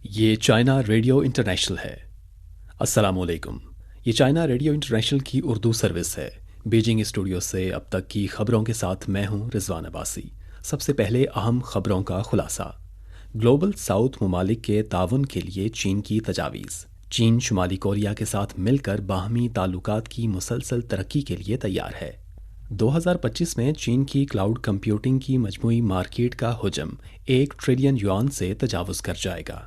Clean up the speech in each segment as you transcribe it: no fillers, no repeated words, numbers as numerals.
یہ China radio international ہے۔ السلام علیکم۔ یہ چائنا ریڈیو انٹرنیشنل کی اردو سروس ہے۔ بیجنگ اسٹوڈیو سے اب تک کی خبروں کے ساتھ میں ہوں رضوان عباسی۔ سب سے پہلے اہم خبروں کا خلاصہ۔ گلوبل ساؤتھ ممالک کے تعاون کے لیے چین کی تجاویز۔ چین شمالی کوریا کے ساتھ مل کر باہمی تعلقات کی مسلسل ترقی کے لیے تیار ہے۔ 2025 میں چین کی کلاؤڈ کمپیوٹنگ کی مجموعی مارکیٹ کا حجم 1 ٹریلین یوان سے تجاوز کر جائے گا۔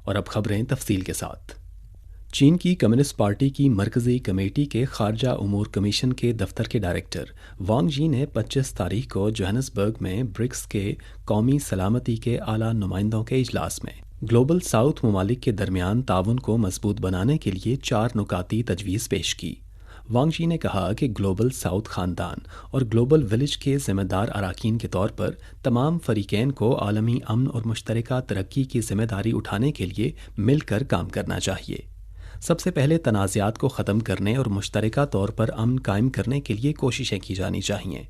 اور اب خبریں تفصیل کے ساتھ۔ چین کی کمیونسٹ پارٹی کی مرکزی کمیٹی کے خارجہ امور کمیشن کے دفتر کے ڈائریکٹر وانگ جی نے 25 تاریخ کو جوہانسبرگ میں برکس کے قومی سلامتی کے اعلیٰ نمائندوں کے اجلاس میں گلوبل ساؤتھ ممالک کے درمیان تعاون کو مضبوط بنانے کے لیے 4 نکاتی تجویز پیش کی۔ وانگ جی نے کہا کہ گلوبل ساؤتھ خاندان اور گلوبل ولیج کے ذمہ دار اراکین کے طور پر تمام فریقین کو عالمی امن اور مشترکہ ترقی کی ذمہ داری اٹھانے کے لیے مل کر کام کرنا چاہیے۔ سب سے پہلے تنازعات کو ختم کرنے اور مشترکہ طور پر امن قائم کرنے کے لیے کوششیں کی جانی چاہئیں۔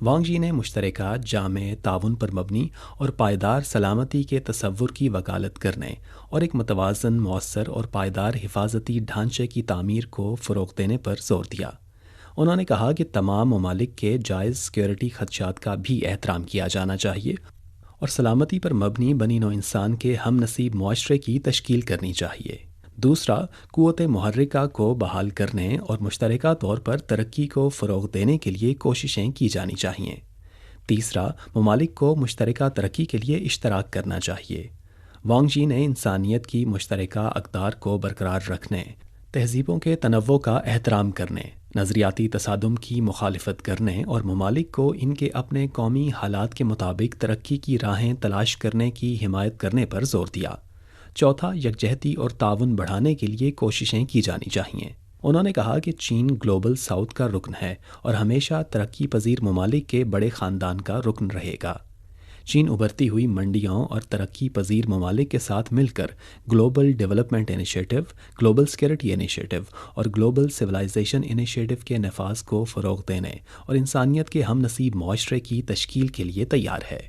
وانگ جی نے مشترکہ جامع تعاون پر مبنی اور پائیدار سلامتی کے تصور کی وکالت کرنے اور ایک متوازن، مؤثر اور پائیدار حفاظتی ڈھانچے کی تعمیر کو فروغ دینے پر زور دیا۔ انہوں نے کہا کہ تمام ممالک کے جائز سیکیورٹی خدشات کا بھی احترام کیا جانا چاہیے اور سلامتی پر مبنی بنی نوع انسان کے ہم نصیب معاشرے کی تشکیل کرنی چاہیے۔ دوسرا، قوت محرکہ کو بحال کرنے اور مشترکہ طور پر ترقی کو فروغ دینے کے لیے کوششیں کی جانی چاہیے۔ تیسرا، ممالک کو مشترکہ ترقی کے لیے اشتراک کرنا چاہیے۔ وانگ جی نے انسانیت کی مشترکہ اقدار کو برقرار رکھنے، تہذیبوں کے تنوع کا احترام کرنے، نظریاتی تصادم کی مخالفت کرنے اور ممالک کو ان کے اپنے قومی حالات کے مطابق ترقی کی راہیں تلاش کرنے کی حمایت کرنے پر زور دیا۔ چوتھا، یکجہتی اور تعاون بڑھانے کے لیے کوششیں کی جانی چاہئیں۔ انہوں نے کہا کہ چین گلوبل ساؤتھ کا رکن ہے اور ہمیشہ ترقی پذیر ممالک کے بڑے خاندان کا رکن رہے گا۔ چین ابھرتی ہوئی منڈیوں اور ترقی پذیر ممالک کے ساتھ مل کر global development initiative, global security initiative اور گلوبل سویلائزیشن انیشیٹو کے نفاذ کو فروغ دینے اور انسانیت کے ہم نصیب معاشرے کی تشکیل کے لیے تیار ہے۔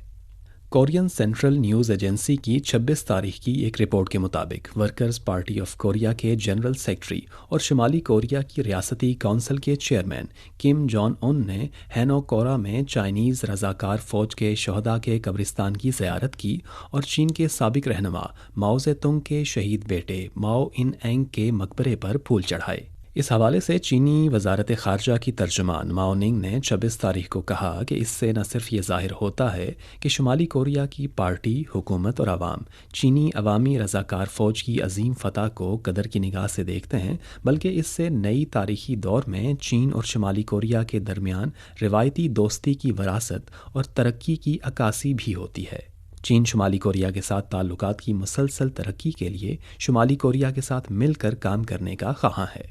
کورین سینٹرل نیوز ایجنسی کی 26 تاریخ کی ایک رپورٹ کے مطابق ورکرز پارٹی آف کوریا کے جنرل سیکرٹری اور شمالی کوریا کی ریاستی کونسل کے چیئرمین کم جون ان نے ہینو کورا میں چائنیز رضاکار فوج کے شہداء کے قبرستان کی زیارت کی اور چین کے سابق رہنما ماؤ زے تونگ کے شہید بیٹے ماؤ ان اینگ کے مقبرے پر پھول چڑھائے۔ اس حوالے سے چینی وزارت خارجہ کی ترجمان ماؤ ننگ نے 26 تاریخ کو کہا کہ اس سے نہ صرف یہ ظاہر ہوتا ہے کہ شمالی کوریا کی پارٹی، حکومت اور عوام چینی عوامی رضاکار فوج کی عظیم فتح کو قدر کی نگاہ سے دیکھتے ہیں، بلکہ اس سے نئی تاریخی دور میں چین اور شمالی کوریا کے درمیان روایتی دوستی کی وراثت اور ترقی کی عکاسی بھی ہوتی ہے۔ چین شمالی کوریا کے ساتھ تعلقات کی مسلسل ترقی کے لیے شمالی کوریا کے ساتھ مل کر کام کرنے کا خواہاں ہے۔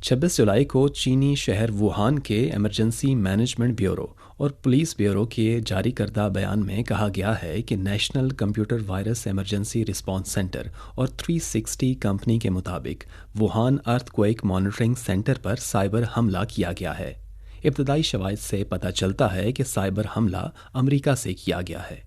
26 جولائی کو چینی شہر ووہان کے ایمرجنسی مینجمنٹ بیورو اور پولیس بیورو کے جاری کردہ بیان میں کہا گیا ہے کہ national computer virus emergency response centre اور 360 کمپنی کے مطابق ووہان ارتھ کویک مانیٹرنگ سینٹر پر سائبر حملہ کیا گیا ہے۔ ابتدائی شواہد سے پتہ چلتا ہے کہ سائبر حملہ امریکہ سے کیا گیا ہے۔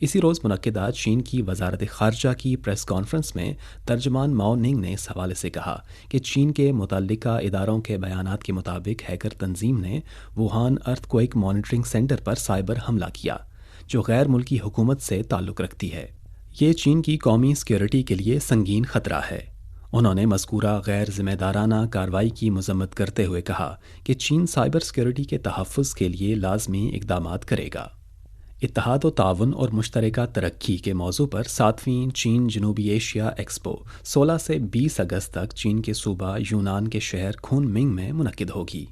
اسی روز منعقدہ چین کی وزارت خارجہ کی پریس کانفرنس میں ترجمان ماؤ ننگ نے اس حوالے سے کہا کہ چین کے متعلقہ اداروں کے بیانات کے مطابق ہیکر تنظیم نے ووہان ارتھ کویک مانیٹرنگ سینٹر پر سائبر حملہ کیا، جو غیر ملکی حکومت سے تعلق رکھتی ہے۔ یہ چین کی قومی سیکیورٹی کے لیے سنگین خطرہ ہے۔ انہوں نے مذکورہ غیر ذمہ دارانہ کارروائی کی مذمت کرتے ہوئے کہا کہ چین سائبر سیکیورٹی کے تحفظ کے لیے لازمی اقدامات کرے گا۔ اتحاد و تعاون اور مشترکہ ترقی کے موضوع پر 7ویں چین جنوبی ایشیا ایکسپو 16 سے 20 اگست تک چین کے صوبہ یونان کے شہر کھون منگ میں منعقد ہوگی۔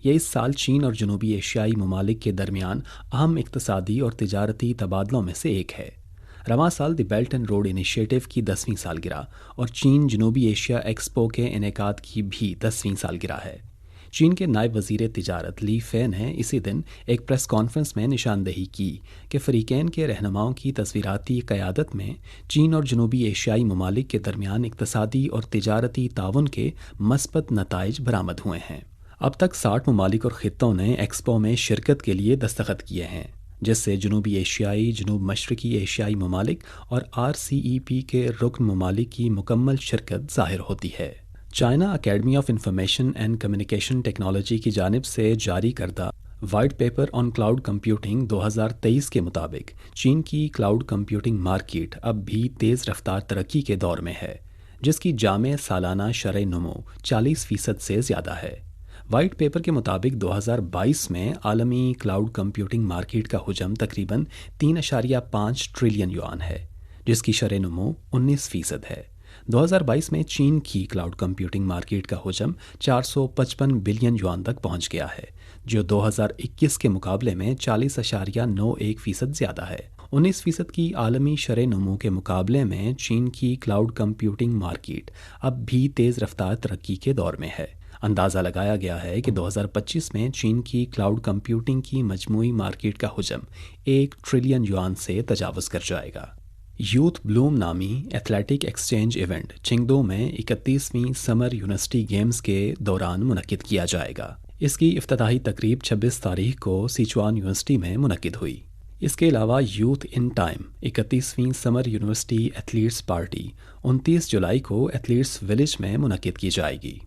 یہ اس سال چین اور جنوبی ایشیائی ممالک کے درمیان اہم اقتصادی اور تجارتی تبادلوں میں سے ایک ہے۔ رواں سال دی بیلٹ اینڈ روڈ انیشیٹو کی 10ویں سالگرہ اور چین جنوبی ایشیا ایکسپو کے انعقاد کی بھی 10ویں سالگرہ ہے۔ چین کے نائب وزیر تجارت لی فے نے اسی دن ایک پریس کانفرنس میں نشاندہی کی کہ فریقین کے رہنماؤں کی تصویراتی قیادت میں چین اور جنوبی ایشیائی ممالک کے درمیان اقتصادی اور تجارتی تعاون کے مثبت نتائج برآمد ہوئے ہیں۔ اب تک 60 ممالک اور خطوں نے ایکسپو میں شرکت کے لیے دستخط کیے ہیں۔ جس سے جنوبی ایشیائی، جنوب مشرقی ایشیائی ممالک اور RCEP کے رکن ممالک کی مکمل شرکت ظاہر ہوتی ہے۔ China academy of information and communication technology کی جانب سے جاری کردہ white paper on cloud computing 2023 کے مطابق چین کی کلاؤڈ کمپیوٹنگ مارکیٹ اب بھی تیز رفتار ترقی کے دور میں ہے، جس کی جامع سالانہ شرح نمو 40% سے زیادہ ہے۔ وائٹ پیپر کے مطابق 2022 میں عالمی کلاؤڈ کمپیوٹنگ مارکیٹ کا حجم تقریباً 3.5 ٹریلین یوان ہے، جس کی شرح نمو 19% ہے۔ 2022 میں چین کی کلاؤڈ کمپیوٹنگ مارکیٹ کا حجم 455 بلین یوان تک پہنچ گیا ہے، جو 2021 کے مقابلے میں 40.91% زیادہ ہے۔ 19% کی عالمی شرح نمو کے مقابلے میں چین کی کلاؤڈ کمپیوٹنگ مارکیٹ اب بھی تیز رفتار ترقی کے دور میں ہے۔ اندازہ لگایا گیا ہے کہ 2025 میں چین کی کلاؤڈ کمپیوٹنگ کی مجموعی مارکیٹ کا حجم 1 ٹریلین یوان سے تجاوز کر جائے گا۔ یوتھ بلوم نامی ایتھلیٹک ایکسچینج ایونٹ چنگدو میں 31ویں سمر یونیورسٹی گیمز کے دوران منعقد کیا جائے گا۔ اس کی افتتاحی تقریب 26 تاریخ کو سیچوان یونیورسٹی میں منعقد ہوئی۔ اس کے علاوہ یوتھ ان ٹائم 31ویں سمر یونیورسٹی ایتھلیٹس پارٹی 29 جولائی کو ایتھلیٹس ولیج میں منعقد کی جائے گی۔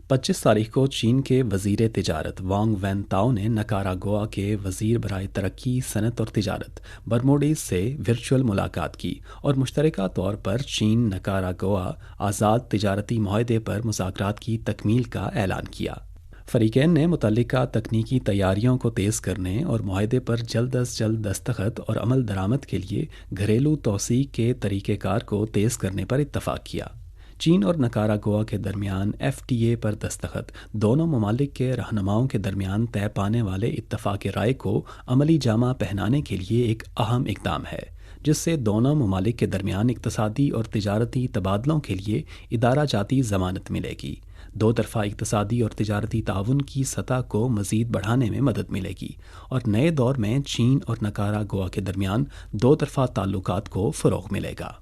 25 تاریخ کو چین کے وزیر تجارت وانگ وین تاؤ نے نکاراگوا کے وزیر برائے ترقی، صنعت اور تجارت برموڈیز سے ورچوئل ملاقات کی اور مشترکہ طور پر چین نکاراگوا آزاد تجارتی معاہدے پر مذاکرات کی تکمیل کا اعلان کیا۔ فریقین نے متعلقہ تکنیکی تیاریوں کو تیز کرنے اور معاہدے پر جلد از جلد دستخط اور عمل درآمد کے لیے گھریلو توسیع کے طریقہ کار کو تیز کرنے پر اتفاق کیا۔ چین اور نکاراگوا کے درمیان FTA پر دستخط دونوں ممالک کے رہنماؤں کے درمیان طے پانے والے اتفاق رائے کو عملی جامہ پہنانے کے لیے ایک اہم اقدام ہے، جس سے دونوں ممالک کے درمیان اقتصادی اور تجارتی تبادلوں کے لیے ادارہ جاتی ضمانت ملے گی، دو طرفہ اقتصادی اور تجارتی تعاون کی سطح کو مزید بڑھانے میں مدد ملے گی اور نئے دور میں چین اور نکاراگوا کے درمیان دو طرفہ تعلقات کو فروغ ملے گا۔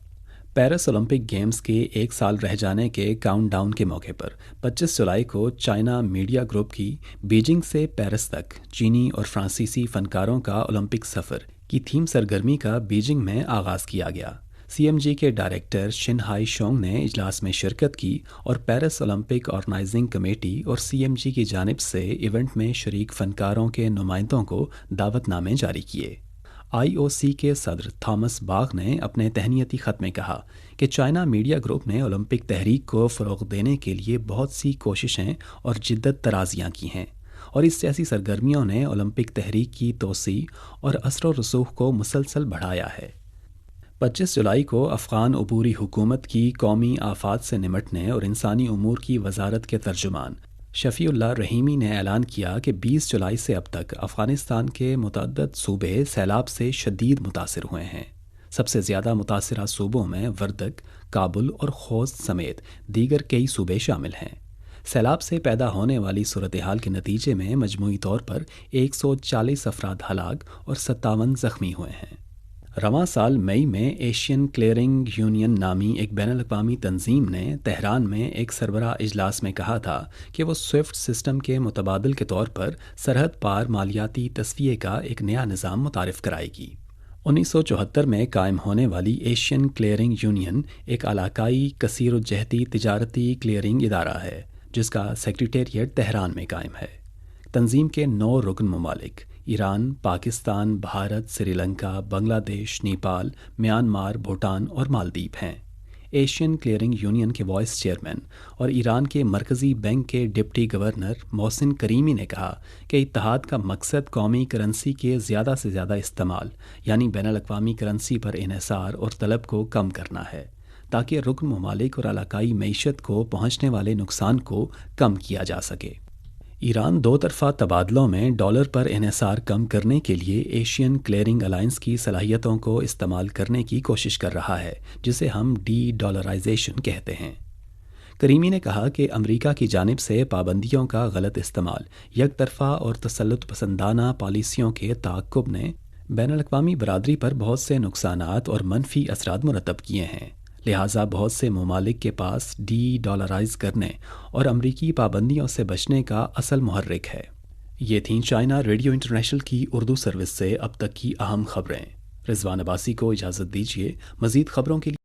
پیرس اولمپک گیمز کے ایک سال رہ جانے کے کاؤنٹ ڈاؤن کے موقع پر 25 جولائی کو چائنا میڈیا گروپ کی بیجنگ سے پیرس تک چینی اور فرانسیسی فنکاروں کا اولمپک سفر کی تھیم سرگرمی کا بیجنگ میں آغاز کیا گیا۔ CMG کے ڈائریکٹر شن ہائی شونگ نے اجلاس میں شرکت کی اور پیرس اولمپک آرگنائزنگ کمیٹی اور CMG کی جانب سے ایونٹ میں شریک فنکاروں کے نمائندوں کو دعوت نامے جاری کیے۔ IOC کے صدر تھامس باغ نے اپنے تہنیتی خط میں کہا کہ چائنا میڈیا گروپ نے اولمپک تحریک کو فروغ دینے کے لیے بہت سی کوششیں اور جدت طرازیاں کی ہیں، اور اس سیاسی سرگرمیوں نے اولمپک تحریک کی توسیع اور اثر و رسوخ کو مسلسل بڑھایا ہے۔ 25 جولائی کو افغان عبوری حکومت کی قومی آفات سے نمٹنے اور انسانی امور کی وزارت کے ترجمان شفیع اللہ رحیمی نے اعلان کیا کہ 20 جولائی سے اب تک افغانستان کے متعدد صوبے سیلاب سے شدید متاثر ہوئے ہیں۔ سب سے زیادہ متاثرہ صوبوں میں وردک، کابل اور خوست سمیت دیگر کئی صوبے شامل ہیں۔ سیلاب سے پیدا ہونے والی صورتحال کے نتیجے میں مجموعی طور پر 140 افراد ہلاک اور 57 زخمی ہوئے ہیں۔ رواں سال مئی میں ایشین کلیئرنگ یونین نامی ایک بین الاقوامی تنظیم نے تہران میں ایک سربراہ اجلاس میں کہا تھا کہ وہ سوئفٹ سسٹم کے متبادل کے طور پر سرحد پار مالیاتی تصفیے کا ایک نیا نظام متعارف کرائے گی۔ 1974 میں قائم ہونے والی ایشین کلیئرنگ یونین ایک علاقائی کثیر الجہتی تجارتی کلیئرنگ ادارہ ہے جس کا سیکریٹریٹ تہران میں قائم ہے۔ تنظیم کے 9 رکن ممالک ایران، پاکستان، بھارت، سری لنکا، بنگلہ دیش، نیپال، میانمار، بھوٹان اور مالدیپ ہیں۔ ایشین کلیئرنگ یونین کے وائس چیئرمین اور ایران کے مرکزی بینک کے ڈپٹی گورنر محسن کریمی نے کہا کہ اتحاد کا مقصد قومی کرنسی کے زیادہ سے زیادہ استعمال یعنی بین الاقوامی کرنسی پر انحصار اور طلب کو کم کرنا ہے تاکہ رکن ممالک اور علاقائی معیشت کو پہنچنے والے نقصان کو کم کیا جا سکے۔ ایران دو طرفہ تبادلوں میں ڈالر پر انحصار کم کرنے کے لیے ایشین کلیئرنگ الائنس کی صلاحیتوں کو استعمال کرنے کی کوشش کر رہا ہے جسے ہم ڈی ڈالرائزیشن کہتے ہیں۔ کریمی نے کہا کہ امریکہ کی جانب سے پابندیوں کا غلط استعمال، یک طرفہ اور تسلط پسندانہ پالیسیوں کے تعاقب نے بین الاقوامی برادری پر بہت سے نقصانات اور منفی اثرات مرتب کیے ہیں، لہٰذا بہت سے ممالک کے پاس ڈی ڈالرائز کرنے اور امریکی پابندیوں سے بچنے کا اصل محرک ہے۔ یہ تھیں چائنا ریڈیو انٹرنیشنل کی اردو سروس سے اب تک کی اہم خبریں۔ رضوان عباسی کو اجازت دیجیے، مزید خبروں کے لیے